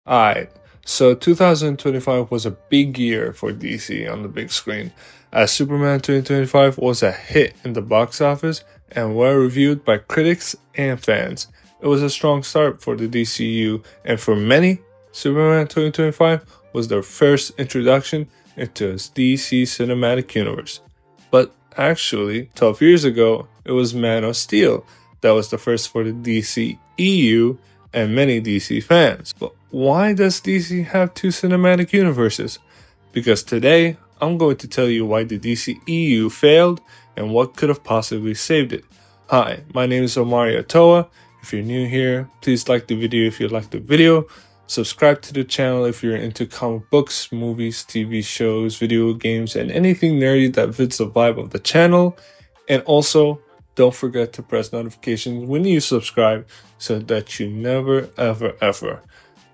Alright, so 2025 was a big year for DC on the big screen, as Superman 2025 was a hit in the box office and well reviewed by critics and fans. It was a strong start for the DCEU, and for many, Superman 2025 was their first introduction into its DC cinematic universe. But actually, 12 years ago, it was Man of Steel that was the first for the DCEU and many DC fans. But why does DC have two cinematic universes? Because today, I'm going to tell you why the DCEU failed and what could have possibly saved it. Hi, my name is Omari Atoa. If you're new here, please like the video if you like the video. Subscribe to the channel if you're into comic books, movies, TV shows, video games, and anything nerdy that fits the vibe of the channel. And also, don't forget to press notifications when you subscribe so that you never ever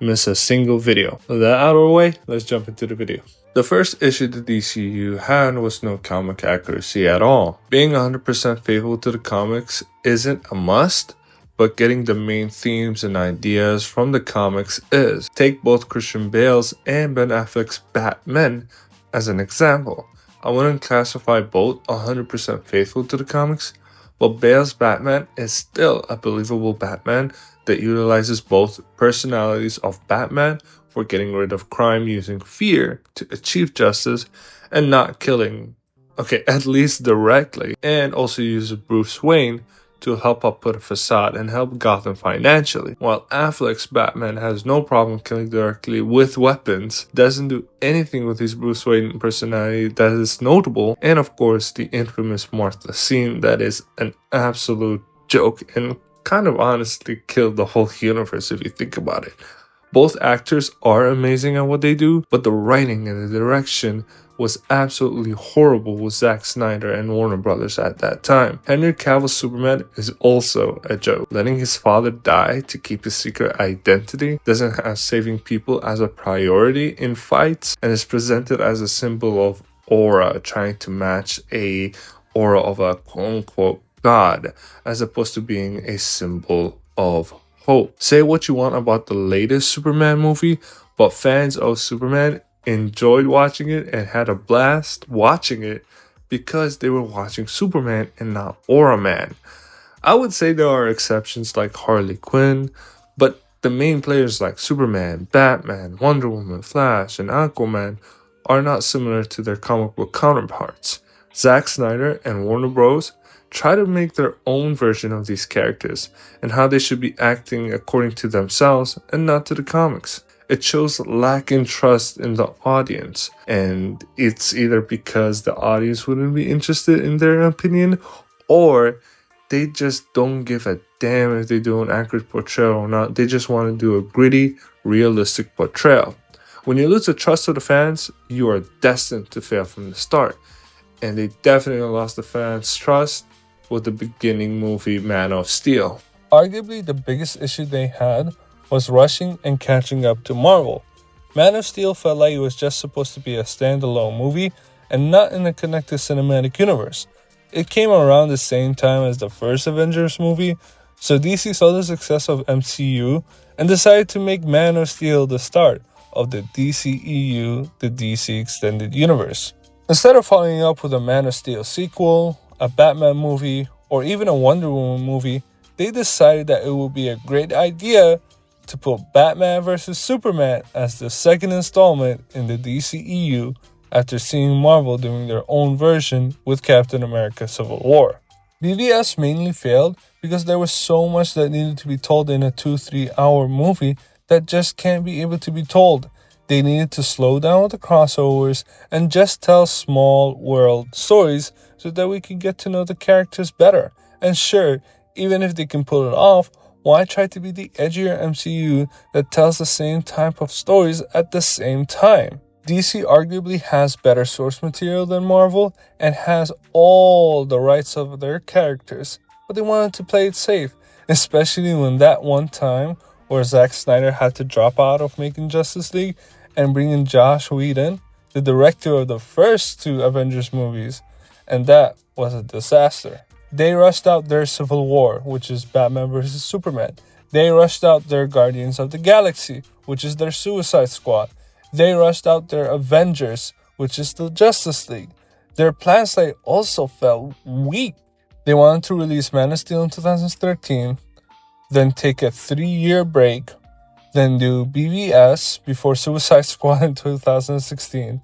miss a single video. With that out of the way, let's jump into the video. The first issue the DCU had was no comic accuracy at all. Being 100% faithful to the comics isn't a must, but getting the main themes and ideas from the comics is. Take both Christian Bale's and Ben Affleck's Batman as an example. I wouldn't classify both 100% faithful to the comics, but Bale's Batman is still a believable Batman that utilizes both personalities of Batman for getting rid of crime using fear to achieve justice and not killing, at least directly, and also uses Bruce Wayne to help up put a facade and help Gotham financially. While Affleck's Batman has no problem killing directly with weapons, doesn't do anything with his Bruce Wayne personality that is notable, and of course the infamous Martha scene that is an absolute joke and kind of honestly killed the whole universe if you think about it. Both actors are amazing at what they do, but the writing and the direction was absolutely horrible with Zack Snyder and Warner Brothers at that time. Henry Cavill's Superman is also a joke. Letting his father die to keep his secret identity, doesn't have saving people as a priority in fights, and is presented as a symbol of aura, trying to match a aura of a quote-unquote god, as opposed to being a symbol of hope. Say what you want about the latest Superman movie, but fans of Superman enjoyed watching it and had a blast watching it because they were watching Superman and not Aura Man. I would say there are exceptions like Harley Quinn, but the main players like Superman, Batman, Wonder Woman, Flash, and Aquaman are not similar to their comic book counterparts. Zack Snyder and Warner Bros. Try to make their own version of these characters and how they should be acting according to themselves and not to the comics. It shows lack in trust in the audience, and it's either because the audience wouldn't be interested in their opinion, or they just don't give a damn if they do an accurate portrayal or not. They just want to do a gritty, realistic portrayal. When you lose the trust of the fans, you are destined to fail from the start, and they definitely lost the fans' trust with the beginning movie Man of Steel. Arguably the biggest issue they had was rushing and catching up to Marvel. Man of Steel felt like it was just supposed to be a standalone movie and not in a connected cinematic universe. It came around the same time as the first Avengers movie, so DC saw the success of MCU and decided to make Man of Steel the start of the DCEU, the DC Extended Universe. Instead of following up with a Man of Steel sequel, a Batman movie, or even a Wonder Woman movie, they decided that it would be a great idea to put Batman vs. Superman as the second installment in the DCEU after seeing Marvel doing their own version with Captain America Civil War. BVS mainly failed because there was so much that needed to be told in a 2-3 hour movie that just can't be able to be told. They needed to slow down with the crossovers and just tell small world stories so that we can get to know the characters better. And sure, even if they can pull it off, why try to be the edgier MCU that tells the same type of stories at the same time? DC arguably has better source material than Marvel and has all the rights of their characters, but they wanted to play it safe, especially when that one time where Zack Snyder had to drop out of making Justice League and bring in Joss Whedon, the director of the first 2 Avengers movies, and that was a disaster. They rushed out their Civil War, which is Batman vs. Superman. They rushed out their Guardians of the Galaxy, which is their Suicide Squad. They rushed out their Avengers, which is the Justice League. Their plan slate also felt weak. They wanted to release Man of Steel in 2013, then take a 3-year break, then do BVS before Suicide Squad in 2016,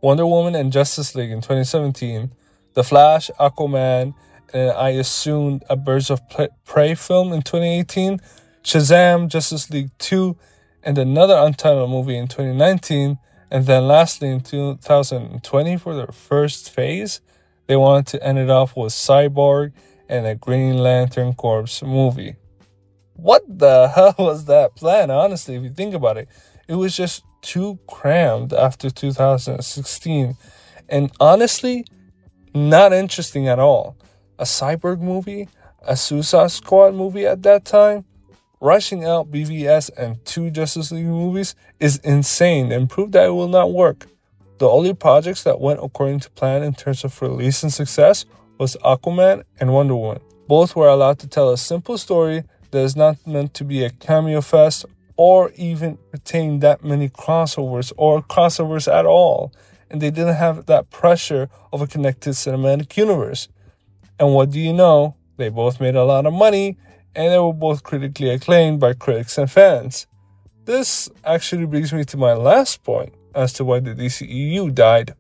Wonder Woman and Justice League in 2017, The Flash, Aquaman, and I assumed a Birds of Prey film in 2018, Shazam, Justice League 2, and another untitled movie in 2019, and then lastly in 2020 for their first phase, they wanted to end it off with Cyborg and a Green Lantern Corps movie. What the hell was that plan, honestly, if you think about it? It was just too crammed after 2016, and honestly, not interesting at all. A Cyborg movie, a Suicide Squad movie at that time, rushing out BVS and 2 Justice League movies is insane and proved that it will not work. The only projects that went according to plan in terms of release and success was Aquaman and Wonder Woman. Both were allowed to tell a simple story that is not meant to be a cameo fest or even retain that many crossovers or crossovers at all. And they didn't have that pressure of a connected cinematic universe. And what do you know? They both made a lot of money and they were both critically acclaimed by critics and fans. This actually brings me to my last point as to why the DCEU died,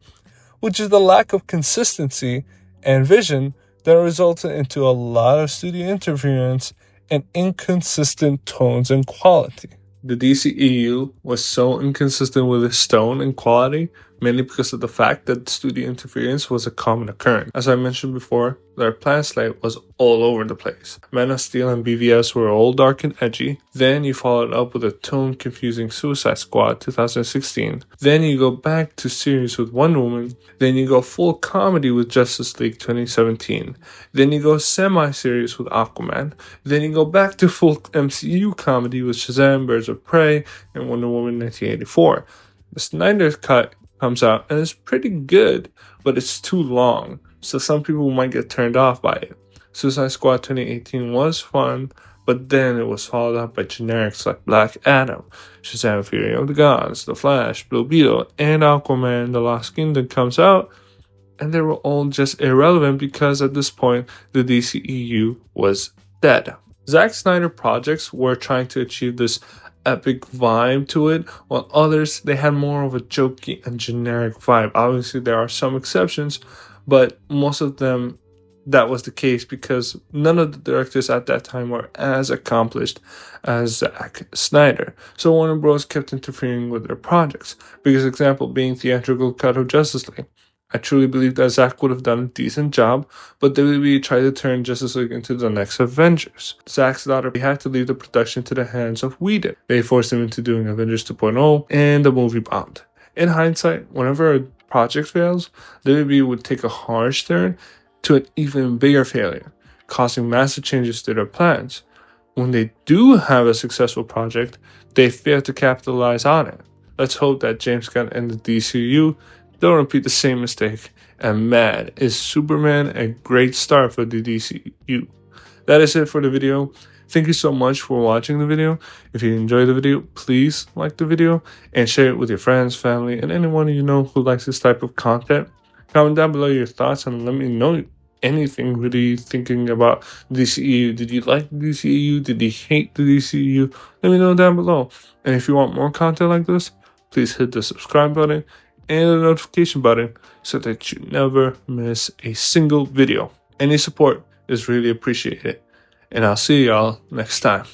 which is the lack of consistency and vision that resulted into a lot of studio interference and inconsistent tones and quality. The DCEU was so inconsistent with its tone and quality, mainly because of the fact that studio interference was a common occurrence. As I mentioned before, their plan slate was all over the place. Man of Steel and BVS were all dark and edgy. Then you followed up with a tone-confusing Suicide Squad 2016. Then you go back to series with Wonder Woman. Then you go full comedy with Justice League 2017. Then you go semi-serious with Aquaman. Then you go back to full MCU comedy with Shazam, Birds of Prey, and Wonder Woman 1984. The Snyder Cut comes out and it's pretty good, but it's too long, so some people might get turned off by it. Suicide Squad 2018 was fun, but then it was followed up by generics like Black Adam, Shazam Fury of the Gods, The Flash, Blue Beetle, and Aquaman The Lost Kingdom comes out, and they were all just irrelevant because at this point the DCEU was dead. Zack Snyder projects were trying to achieve this epic vibe to it, while others, they had more of a jokey and generic vibe. Obviously there are some exceptions, but most of them that was the case because none of the directors at that time were as accomplished as Zack Snyder. So Warner Bros. Kept interfering with their projects. Biggest example being theatrical cut of Justice League. I truly believe that Zack would have done a decent job, but WWE tried to turn Justice League into the next Avengers. Zack's daughter had to leave the production to the hands of Whedon. They forced him into doing Avengers 2.0, and the movie bombed. In hindsight, whenever a project fails, WWE would take a harsh turn to an even bigger failure, causing massive changes to their plans. When they do have a successful project, they fail to capitalize on it. Let's hope that James Gunn and the DCU don't repeat the same mistake. And man, is Superman a great start for the DCU. That is it for the video. Thank you so much for watching the video. If you enjoyed the video, please like the video and share it with your friends, family, and anyone you know who likes this type of content. Comment down below your thoughts and let me know anything really thinking about DCEU. Did you like DCEU? Did you hate the DCEU? Let me know down below. And if you want more content like this, please hit the subscribe button and the notification button so that you never miss a single video. Any support is really appreciated. And I'll see y'all next time.